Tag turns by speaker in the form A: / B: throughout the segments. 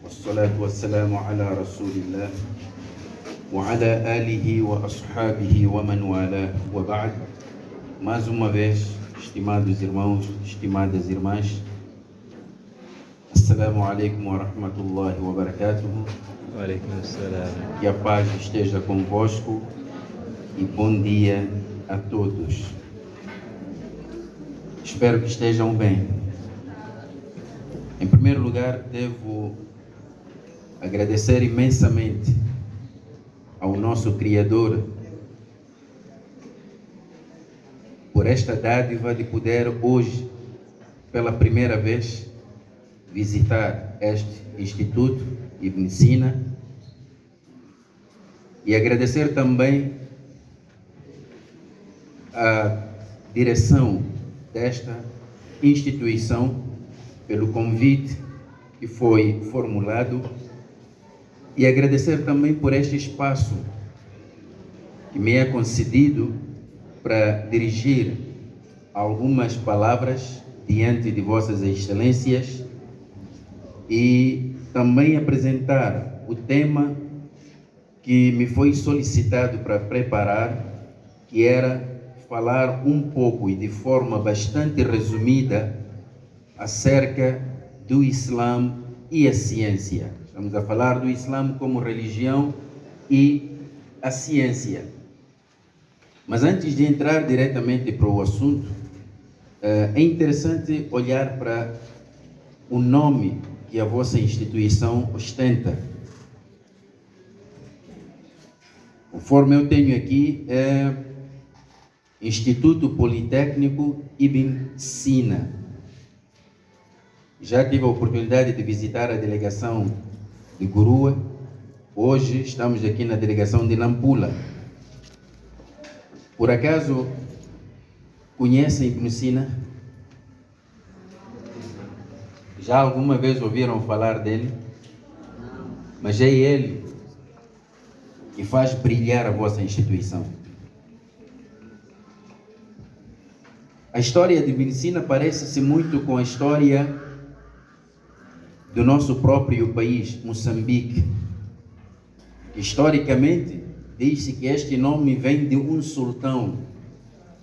A: والصلاة والسلام على رسول الله وعلى آله وأصحابه ومن والاه وبعد. Mais uma vez, estimados irmãos, estimadas irmãs, Assalamu alaikum wa rahmatullahi wa barakatuh.
B: Wa alaikum assalam.
A: Que a paz esteja convosco e bom dia a todos. Espero que estejam bem. Em primeiro lugar, devo agradecer imensamente ao nosso Criador por esta dádiva de poder hoje, pela primeira vez, visitar este Instituto Ibn Sina e agradecer também a direção desta instituição pelo convite que foi formulado e agradecer também por este espaço que me é concedido para dirigir algumas palavras diante de vossas excelências e também apresentar o tema que me foi solicitado para preparar, que era falar um pouco e de forma bastante resumida acerca do Islã e a ciência. Estamos a falar do Islã como religião e a ciência. Mas antes de entrar diretamente para o assunto, é interessante olhar para o nome que a vossa instituição ostenta. Conforme eu tenho aqui, é Instituto Politécnico Ibn Sina. Já tive a oportunidade de visitar a delegação de Gurua. Hoje estamos aqui na delegação de Nampula. Por acaso, conhecem Ibn Sina? Já alguma vez ouviram falar dele? Mas é ele que faz brilhar a vossa instituição. A história de Ibn Sina parece-se muito com a história do nosso próprio país, Moçambique. Historicamente, diz-se que este nome vem de um sultão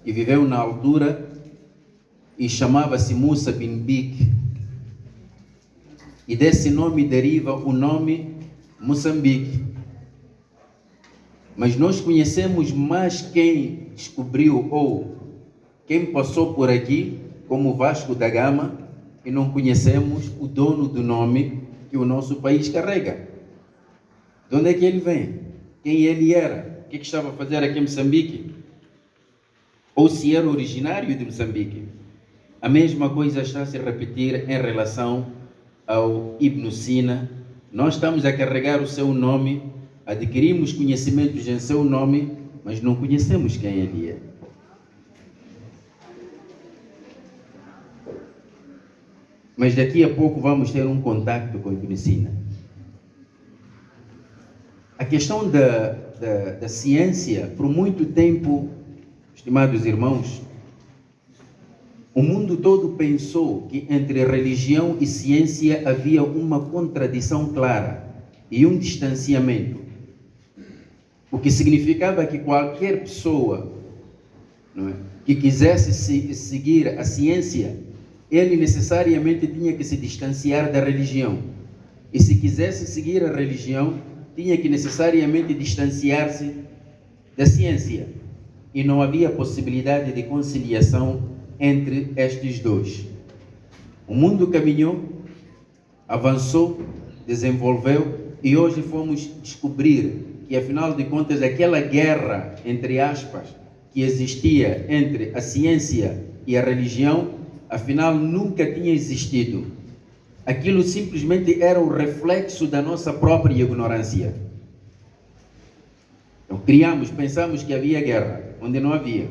A: que viveu na altura e chamava-se Musa bin Bik. E desse nome deriva o nome Moçambique. Mas nós conhecemos mais quem descobriu ou quem passou por aqui, como Vasco da Gama, e não conhecemos o dono do nome que o nosso país carrega. De onde é que ele vem? Quem ele era? O que estava a fazer aqui em Moçambique? Ou se era originário de Moçambique? A mesma coisa está a se repetir em relação ao Ibn Sina. Nós estamos a carregar o seu nome, adquirimos conhecimentos em seu nome, mas não conhecemos quem ele é. Mas daqui a pouco vamos ter um contacto com Ibn Sina. A questão da ciência, por muito tempo, estimados irmãos, o mundo todo pensou que entre religião e ciência havia uma contradição clara e um distanciamento. O que significava que qualquer pessoa, que quisesse seguir a ciência, ele necessariamente tinha que se distanciar da religião. E se quisesse seguir a religião, tinha que necessariamente distanciar-se da ciência. E não havia possibilidade de conciliação entre estes dois. O mundo caminhou, avançou, desenvolveu e hoje fomos descobrir que, afinal de contas, aquela guerra, entre aspas, que existia entre a ciência e a religião, afinal nunca tinha existido. Aquilo simplesmente era o reflexo da nossa própria ignorância. Então pensamos que havia guerra, onde não havia.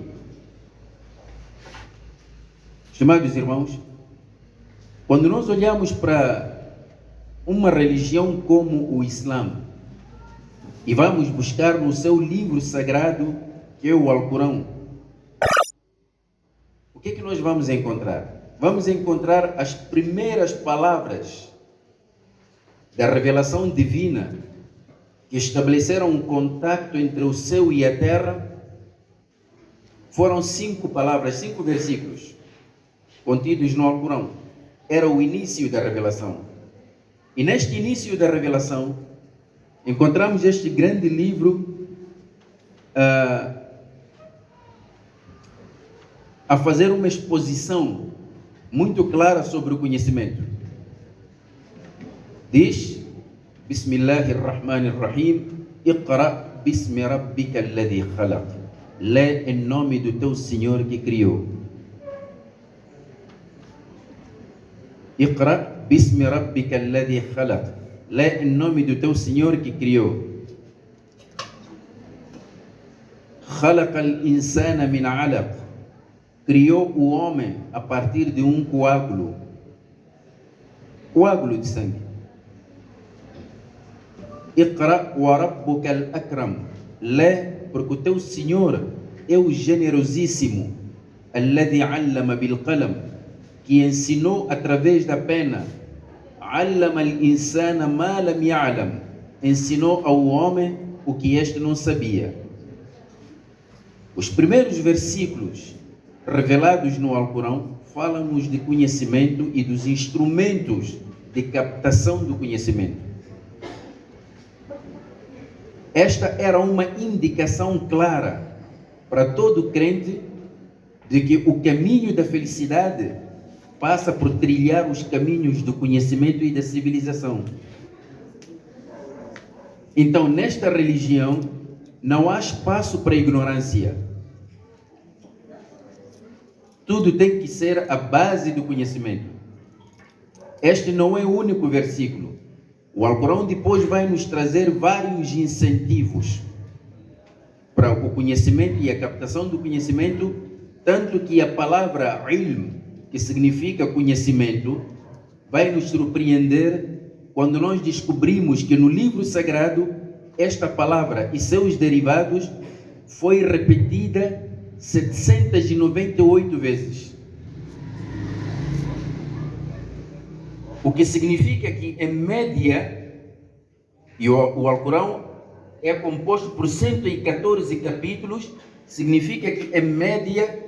A: Estimados irmãos, quando nós olhamos para uma religião como o Islã e vamos buscar no seu livro sagrado, que é o Alcorão, o que nós vamos encontrar? Vamos encontrar as primeiras palavras da revelação divina, que estabeleceram um contato entre o céu e a terra, foram 5 palavras, 5 versículos contidos no Alcorão. Era o início da revelação. E neste início da revelação, encontramos este grande livro a fazer uma exposição muito clara sobre o conhecimento. Diz: Bismillahirrahmanirrahim, Iqra bismi rabbika alladhi khalaq. Lê em nome do teu Senhor que criou. Iqra bismi rabbika alladhi khalaq. Lê em nome do teu Senhor que criou. Khalaqa al-insana min 'alaq. Criou o homem a partir de um coágulo de sangue. Iqra wa rabbuka al-akram. Lê, porque o teu Senhor é o generosíssimo. Alladhi 'allama bil qalam, que ensinou através da pena. 'Allama al-insana ma lam ya'lam. Ensinou ao homem o que este não sabia. Os primeiros versículos revelados no Alcorão falam-nos de conhecimento e dos instrumentos de captação do conhecimento. Esta era uma indicação clara para todo crente de que o caminho da felicidade passa por trilhar os caminhos do conhecimento e da civilização. Então, nesta religião, não há espaço para ignorância. Tudo tem que ser a base do conhecimento. Este não é o único versículo. O Alcorão depois vai nos trazer vários incentivos para o conhecimento e a captação do conhecimento, tanto que a palavra ilm, que significa conhecimento, vai nos surpreender quando nós descobrimos que no livro sagrado esta palavra e seus derivados foi repetida 798 vezes. O que significa que, em média, e o Alcorão é composto por 114 capítulos, significa que, em média,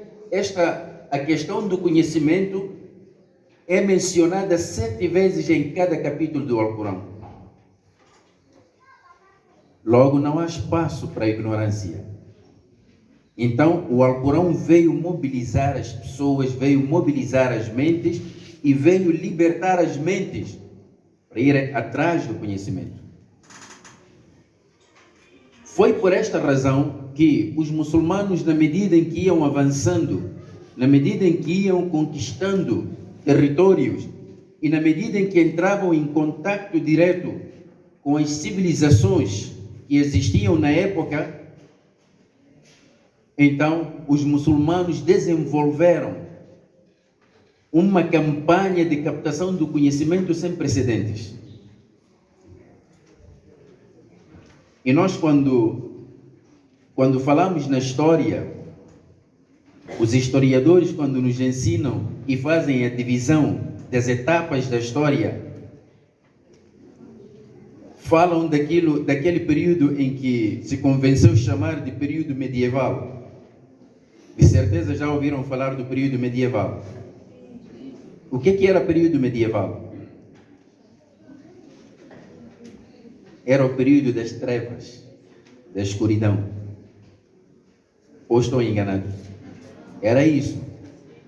A: a questão do conhecimento é mencionada 7 vezes em cada capítulo do Alcorão. Logo, não há espaço para a ignorância. Então, o Alcorão veio mobilizar as pessoas, veio mobilizar as mentes e veio libertar as mentes para irem atrás do conhecimento. Foi por esta razão que os muçulmanos, na medida em que iam avançando, na medida em que iam conquistando territórios e na medida em que entravam em contato direto com as civilizações que existiam na época, então os muçulmanos desenvolveram uma campanha de captação do conhecimento sem precedentes. E nós, quando falamos na história, os historiadores, quando nos ensinam e fazem a divisão das da história, falam daquele período em que se convenceu chamar de período medieval. De certeza já ouviram falar do período medieval. O que era período medieval? Era o período das trevas, da escuridão. Ou estou enganado? Era isso.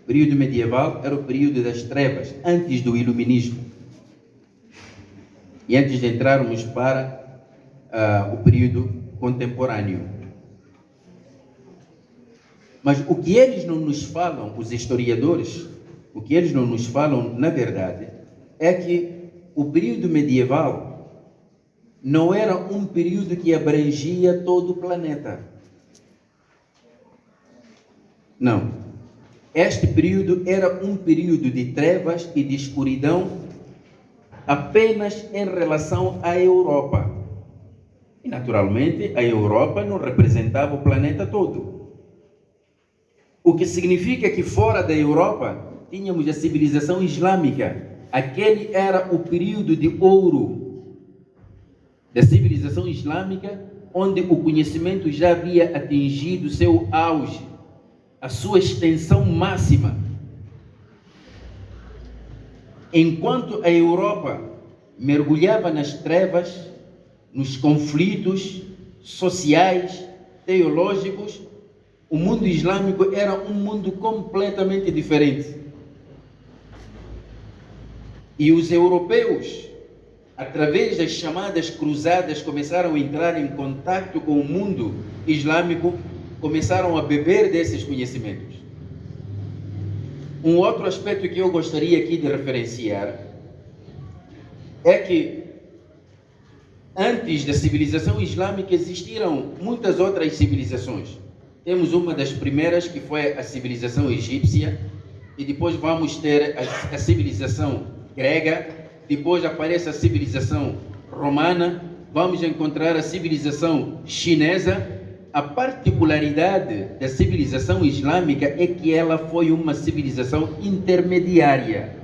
A: O período medieval era o período das trevas, antes do iluminismo. E antes de entrarmos para o período contemporâneo. Mas o que eles não nos falam, os historiadores, o que eles não nos falam, na verdade, é que o período medieval não era um período que abrangia todo o planeta. Não. Este período era um período de trevas e de escuridão apenas em relação à Europa. E, naturalmente, a Europa não representava o planeta todo. O que significa que fora da Europa tínhamos a civilização islâmica. Aquele era o período de ouro da civilização islâmica, onde o conhecimento já havia atingido seu auge, a sua extensão máxima. Enquanto a Europa mergulhava nas trevas, nos conflitos sociais, teológicos, o mundo islâmico era um mundo completamente diferente. E os europeus, através das chamadas cruzadas, começaram a entrar em contato com o mundo islâmico, começaram a beber desses conhecimentos. Um outro aspecto que eu gostaria aqui de referenciar é que antes da civilização islâmica existiram muitas outras civilizações. Temos uma das primeiras, que foi a civilização egípcia, e depois vamos ter a civilização grega, depois aparece a civilização romana, vamos encontrar a civilização chinesa. A particularidade da civilização islâmica é que ela foi uma civilização intermediária.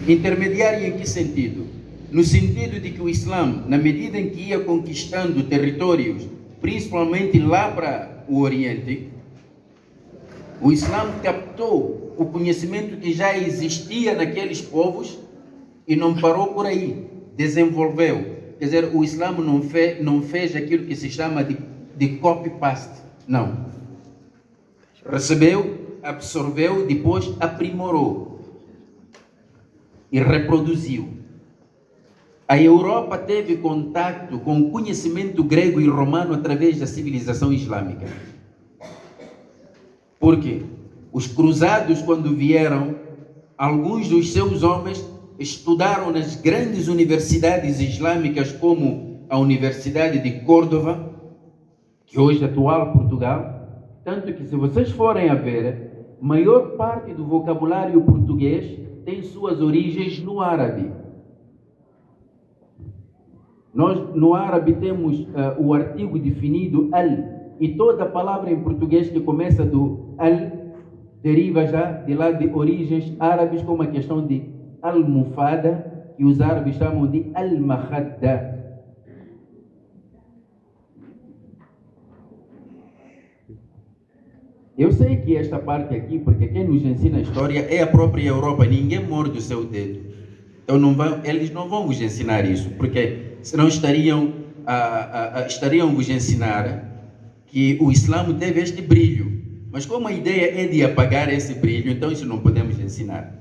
A: Intermediária em que sentido? No sentido de que o Islã, na medida em que ia conquistando territórios, principalmente lá para o Oriente, o Islã captou o conhecimento que já existia naqueles povos e não parou por aí, desenvolveu. Quer dizer, o Islã não fez aquilo que se chama de copy-paste, não. Recebeu, absorveu, depois aprimorou e reproduziu. A Europa teve contato com o conhecimento grego e romano através da civilização islâmica. Por quê? Os cruzados, quando vieram, alguns dos seus homens estudaram nas grandes universidades islâmicas, como a Universidade de Córdoba, que hoje é atual Portugal, tanto que, se vocês forem a ver, a maior parte do vocabulário português tem suas origens no árabe. Nós, no árabe, temos o artigo definido al, e toda palavra em português que começa do al deriva já de lá de origens árabes, como a questão de almofada, que os árabes chamam de al-mahadda. Eu sei que esta parte aqui, porque quem nos ensina a história é a própria Europa, ninguém morde o seu dedo. Então eles não vão vos ensinar isso, porque senão estariam vos ensinar que o Islã teve este brilho. Mas como a ideia é de apagar esse brilho, então isso não podemos ensinar.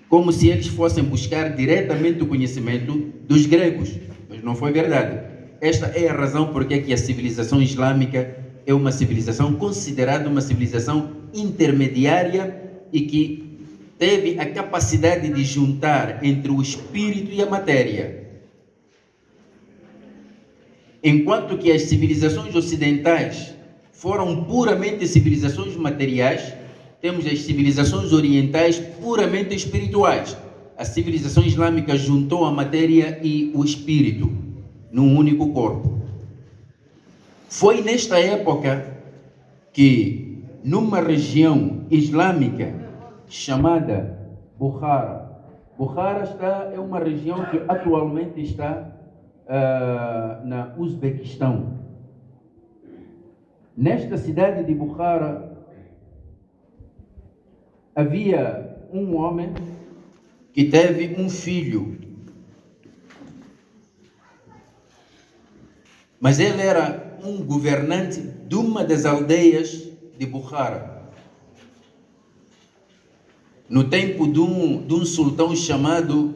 A: Como se eles fossem buscar diretamente o conhecimento dos gregos. Mas não foi verdade. Esta é a razão porque que a civilização islâmica é uma civilização considerada uma civilização intermediária e que teve a capacidade de juntar entre o espírito e a matéria. Enquanto que as civilizações ocidentais foram puramente civilizações materiais, temos as civilizações orientais puramente espirituais. A civilização islâmica juntou a matéria e o espírito num único corpo. Foi nesta época que, numa região islâmica chamada Bukhara, é uma região que atualmente está na Uzbequistão. Nesta cidade de Bukhara havia um homem que teve um filho, mas ele era um governante de uma das aldeias de Bukhara, no tempo de um sultão chamado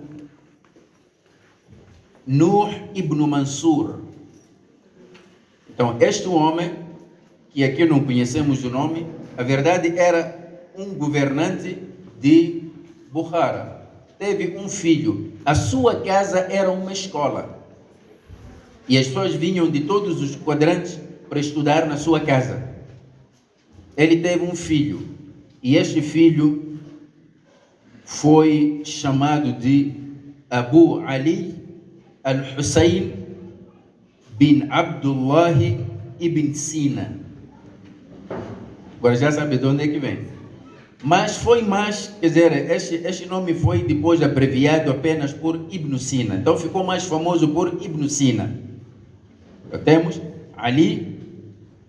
A: Nuh ibn Mansur. Então, este homem, que aqui não conhecemos o nome, a verdade era um governante de Bukhara. Teve um filho. A sua casa era uma escola. E as pessoas vinham de todos os quadrantes para estudar na sua casa. Ele teve um filho. E este filho foi chamado de Abu Ali al-Hussein bin Abdullah ibn Sina. Agora já sabe de onde é que vem. Mas foi mais, quer dizer, este nome foi depois abreviado apenas por Ibn Sina. Então ficou mais famoso por Ibn Sina. Temos Ali,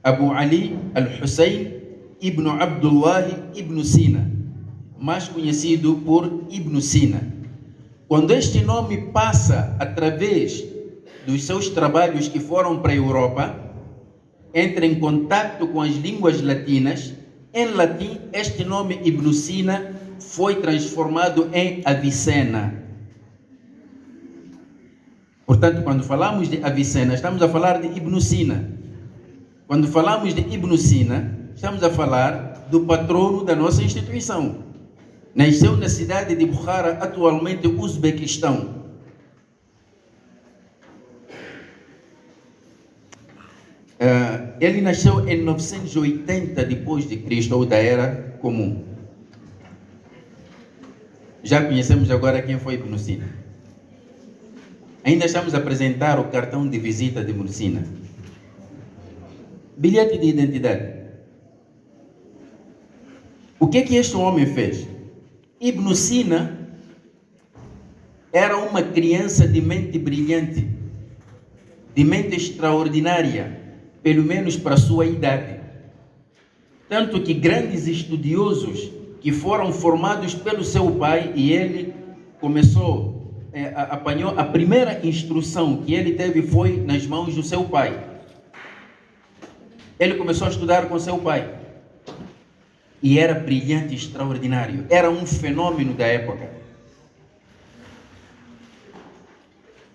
A: Abu Ali al-Hussein Ibn Abdullah Ibn Sina, mais conhecido por Ibn Sina. Quando este nome passa através dos seus trabalhos que foram para a Europa, entra em contato com as línguas latinas. Em latim, este nome Ibn Sina foi transformado em Avicena. Portanto, quando falamos de Avicena, estamos a falar de Ibn Sina. Quando falamos de Ibn Sina, estamos a falar do patrono da nossa instituição. Nasceu na cidade de Bukhara, atualmente Uzbequistão. Ele nasceu em 980 depois de Cristo, ou da Era Comum. Já conhecemos agora quem foi Ibn Sina. Ainda estamos a apresentar o cartão de visita de Ibn Sina. Bilhete de identidade. O que este homem fez? Ibn Sina era uma criança de mente brilhante, de mente extraordinária, pelo menos para a sua idade. Tanto que grandes estudiosos que foram formados pelo seu pai, e ele apanhou a primeira instrução que ele teve foi nas mãos do seu pai. Ele começou a estudar com seu pai. E era brilhante, extraordinário. Era um fenômeno da época.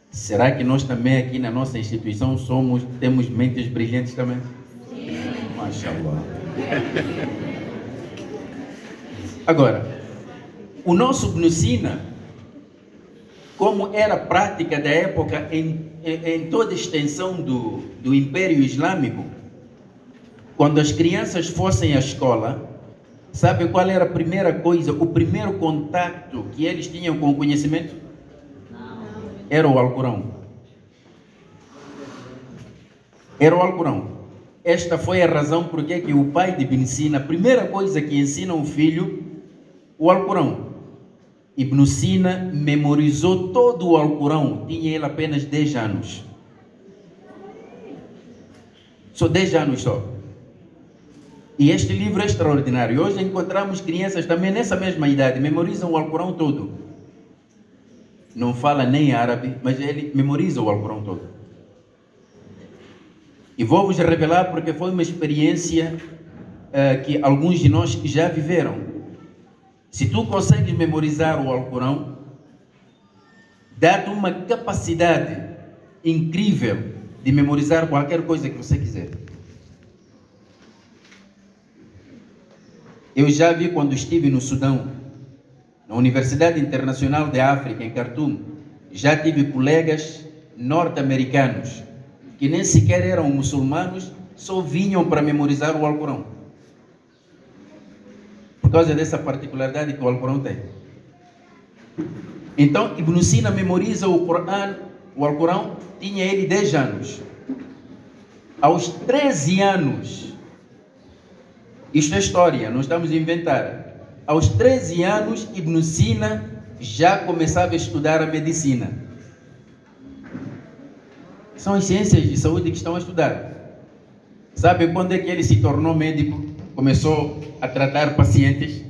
A: Será que nós também aqui na nossa instituição temos mentes brilhantes também? Sim. Mashallah. Agora, o nosso Ibn Sina, como era prática da época em toda a extensão do Império Islâmico, quando as crianças fossem à escola, sabe qual era a primeira coisa, o primeiro contato que eles tinham com o conhecimento? Era o Alcorão. Era o Alcorão. Esta foi a razão por que o pai de Ibn Sina, a primeira coisa que ensina o filho, o Alcorão. Ibn Sina memorizou todo o Alcorão, tinha ele apenas 10 anos. Só 10 anos só. E este livro é extraordinário. Hoje encontramos crianças também nessa mesma idade, memorizam o Alcorão todo. Não fala nem árabe, mas ele memoriza o Alcorão todo. E vou-vos revelar porque foi uma experiência que alguns de nós já viveram. Se tu consegues memorizar o Alcorão, dá-te uma capacidade incrível de memorizar qualquer coisa que você quiser. Eu já vi quando estive no Sudão, na Universidade Internacional de África, em Khartoum, já tive colegas norte-americanos que nem sequer eram muçulmanos, só vinham para memorizar o Alcorão. Por causa dessa particularidade que o Alcorão tem. Então, Ibn Sina memoriza o Alcorão, tinha ele 10 anos. Aos 13 anos, isto é história, não estamos a inventar. Aos 13 anos, Ibn Sina já começava a estudar a medicina. São as ciências de saúde que estão a estudar. Sabe quando é que ele se tornou médico? Começou a tratar pacientes?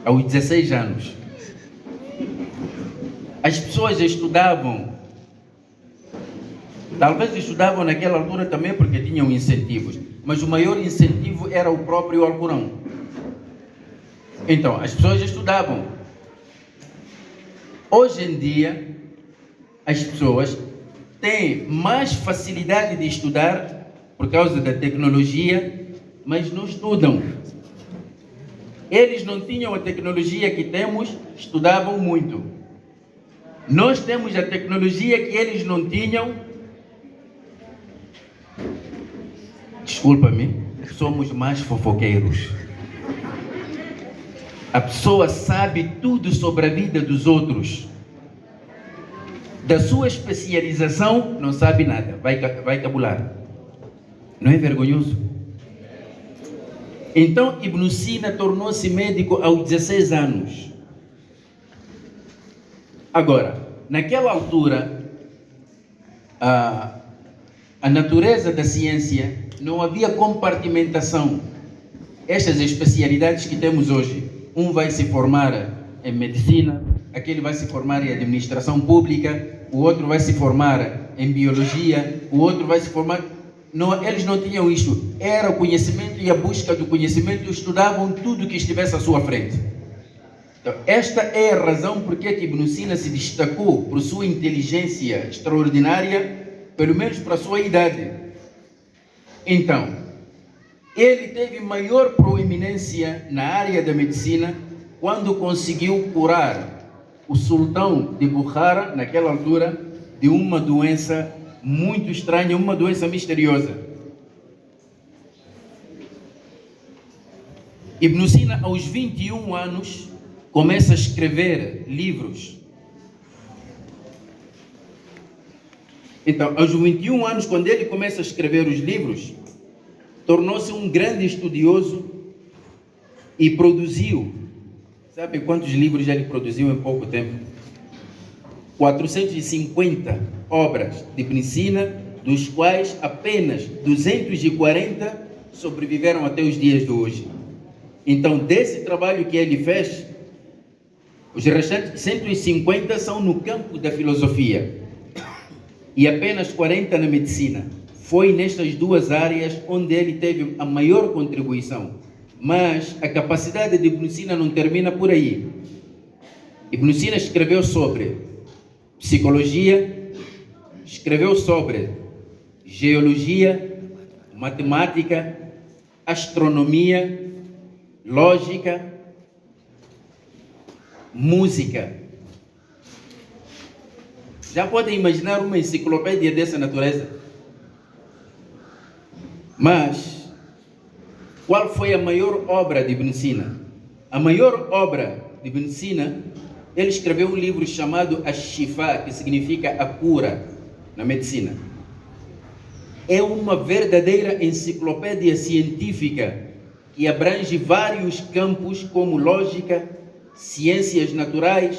A: Aos 16 anos. As pessoas estudavam. Talvez estudavam naquela altura também porque tinham incentivos. Mas o maior incentivo era o próprio Alcorão. Então, as pessoas estudavam. Hoje em dia, as pessoas têm mais facilidade de estudar por causa da tecnologia, mas não estudam. Eles não tinham a tecnologia que temos, estudavam muito. Nós temos a tecnologia que eles não tinham. Desculpa-me, somos mais fofoqueiros. A pessoa sabe tudo sobre a vida dos outros. Da sua especialização, não sabe nada, vai cabular. Não é vergonhoso? Então Ibn Sina tornou-se médico aos 16 anos. Agora, naquela altura, a natureza da ciência não havia compartimentação. Estas especialidades que temos hoje, um vai se formar em medicina, aquele vai se formar em administração pública, o outro vai se formar em biologia, o outro vai se formar... Não, eles não tinham isto. Era o conhecimento e a busca do conhecimento, estudavam tudo que estivesse à sua frente. Então, esta é a razão por que Ibn Sina se destacou por sua inteligência extraordinária, pelo menos para a sua idade. Então, ele teve maior proeminência na área da medicina quando conseguiu curar o sultão de Bukhara, naquela altura, de uma doença muito estranha, uma doença misteriosa. Ibn Sina, aos 21 anos, começa a escrever livros. Então, aos 21 anos, quando ele começa a escrever os livros, tornou-se um grande estudioso e produziu, sabe quantos livros ele produziu em pouco tempo? 450 obras de Ibn Sina, dos quais apenas 240 sobreviveram até os dias de hoje. Então, desse trabalho que ele fez, os restantes 150 são no campo da filosofia e apenas 40 na medicina. Foi nestas duas áreas onde ele teve a maior contribuição. Mas a capacidade de Ibn Sina não termina por aí. Ibn Sina escreveu sobre psicologia, escreveu sobre geologia, matemática, astronomia, lógica, música. Já podem imaginar uma enciclopédia dessa natureza? Mas, qual foi a maior obra de Ibn Sina? A maior obra de Ibn Sina, ele escreveu um livro chamado Ash-Shifa, que significa a cura na medicina. É uma verdadeira enciclopédia científica que abrange vários campos como lógica, ciências naturais,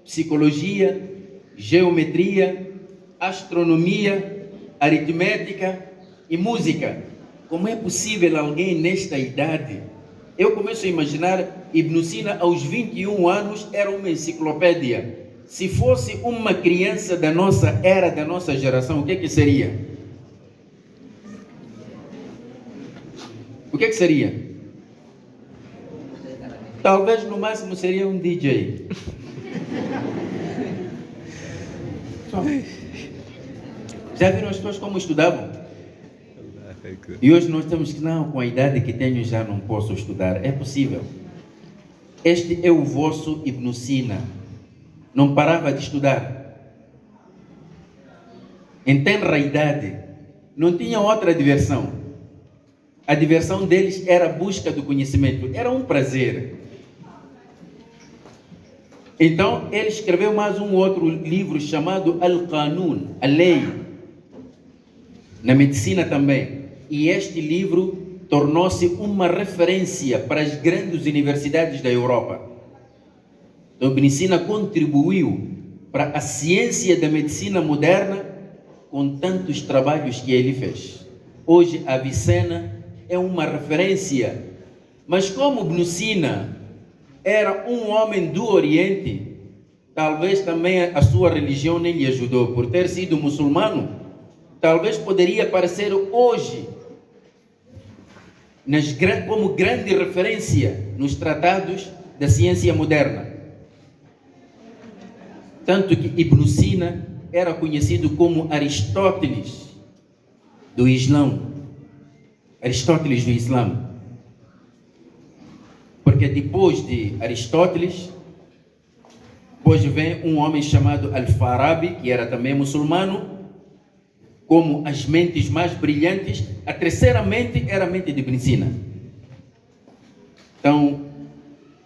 A: psicologia, geometria, astronomia, aritmética e música. Como é possível alguém nesta idade? Eu começo a imaginar Ibn Sina aos 21 anos era uma enciclopédia. Se fosse uma criança da nossa era, da nossa geração, o que seria? O que seria? Talvez no máximo seria um DJ. Já viram as pessoas como estudavam? E hoje nós temos que, não, com a idade que tenho já não posso estudar. É possível. Este é o vosso Ibn Sina. Não parava de estudar. Em tenra idade, não tinha outra diversão. A diversão deles era a busca do conhecimento. Era um prazer. Então, ele escreveu mais um outro livro chamado Al-Qanun, a lei, na medicina também. E este livro tornou-se uma referência para as grandes universidades da Europa. Então, Ibn Sina contribuiu para a ciência da medicina moderna com tantos trabalhos que ele fez. Hoje, a Avicena é uma referência. Mas como Ibn Sina era um homem do Oriente, talvez também a sua religião nem lhe ajudou. Por ter sido muçulmano, talvez poderia aparecer hoje como grande referência nos tratados da ciência moderna. Tanto que Ibn Sina era conhecido como Aristóteles do Islã. Aristóteles do Islã. Porque depois de Aristóteles, depois vem um homem chamado Al-Farabi, que era também muçulmano, como as mentes mais brilhantes. A terceira mente era a mente de Ibn Sina. Então,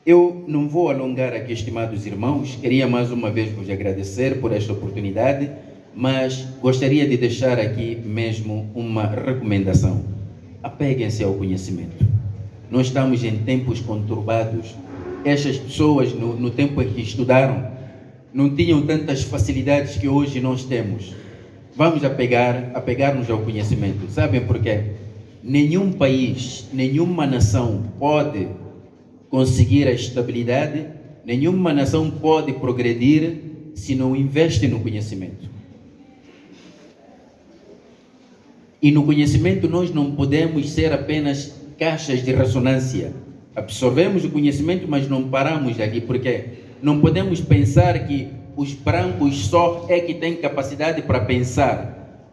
A: eu não vou alongar aqui, estimados irmãos. Queria mais uma vez vos agradecer por esta oportunidade, mas gostaria de deixar aqui mesmo uma recomendação. Apeguem-se ao conhecimento. Nós estamos em tempos conturbados. Estas pessoas, no tempo em que estudaram, não tinham tantas facilidades que hoje nós temos. Vamos apegar-nos ao conhecimento. Sabem por quê? Nenhum país, nenhuma nação pode conseguir a estabilidade, nenhuma nação pode progredir se não investe no conhecimento. E no conhecimento nós não podemos ser apenas caixas de ressonância. Absorvemos o conhecimento, mas não paramos ali, porque não podemos pensar que os brancos só é que têm capacidade para pensar.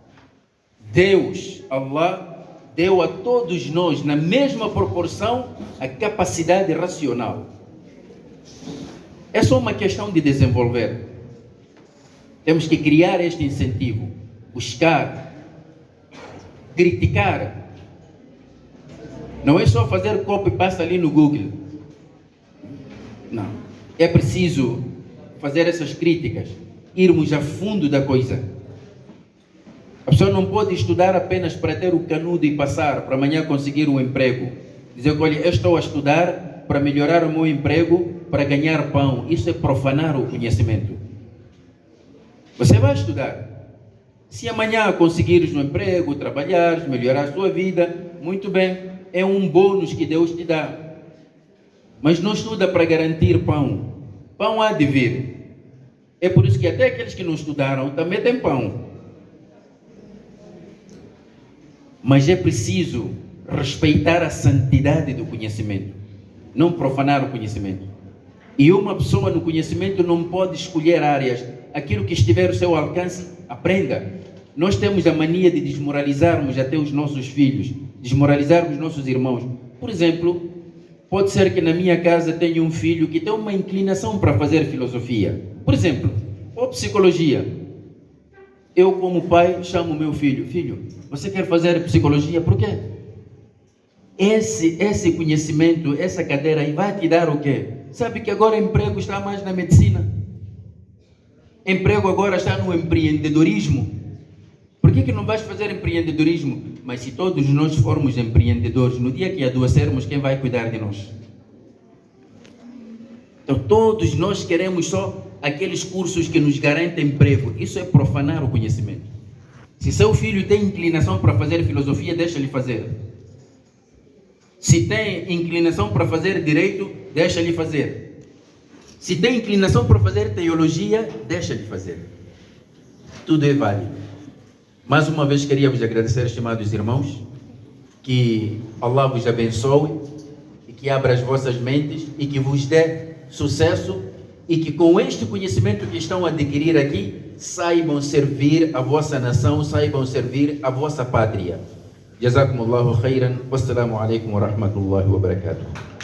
A: Deus, Allah, deu a todos nós, na mesma proporção, a capacidade racional. É só uma questão de desenvolver. Temos que criar este incentivo, buscar, criticar. Não é só fazer copy e pasta ali no Google. Não. É preciso fazer essas críticas, irmos a fundo da coisa. A pessoa não pode estudar apenas para ter o canudo e passar, para amanhã conseguir um emprego. Dizer, olha, eu estou a estudar para melhorar o meu emprego, para ganhar pão. Isso é profanar o conhecimento. Você vai estudar. Se amanhã conseguires um emprego, trabalhares, melhorar a sua vida, muito bem, é um bônus que Deus te dá. Mas não estuda para garantir pão. Pão há de vir. É por isso que até aqueles que não estudaram também têm pão. Mas é preciso respeitar a santidade do conhecimento, não profanar o conhecimento. E uma pessoa no conhecimento não pode escolher áreas. Aquilo que estiver ao seu alcance, aprenda. Nós temos a mania de desmoralizarmos até os nossos filhos, desmoralizarmos os nossos irmãos. Por exemplo, pode ser que na minha casa tenha um filho que tem uma inclinação para fazer filosofia. Por exemplo, ou psicologia. Eu, como pai, chamo meu filho. Filho, você quer fazer psicologia? Por quê? Esse conhecimento, essa cadeira aí vai te dar o quê? Sabe que agora emprego está mais na medicina. Emprego agora está no empreendedorismo. Por que não vais fazer empreendedorismo? Mas se todos nós formos empreendedores, no dia que adoecermos, quem vai cuidar de nós? Então todos nós queremos só aqueles cursos que nos garantem emprego. Isso é profanar o conhecimento. Se seu filho tem inclinação para fazer filosofia, deixa ele fazer. Se tem inclinação para fazer direito, deixa ele fazer. Se tem inclinação para fazer teologia, deixa ele fazer. Tudo é válido. Mais uma vez queria vos agradecer, estimados irmãos, que Allah vos abençoe e que abra as vossas mentes e que vos dê sucesso e que com este conhecimento que estão a adquirir aqui, saibam servir a vossa nação, saibam servir a vossa pátria. Jazakumullahu khairan. Wassalamu alaikum wa rahmatullahi wa barakatuh.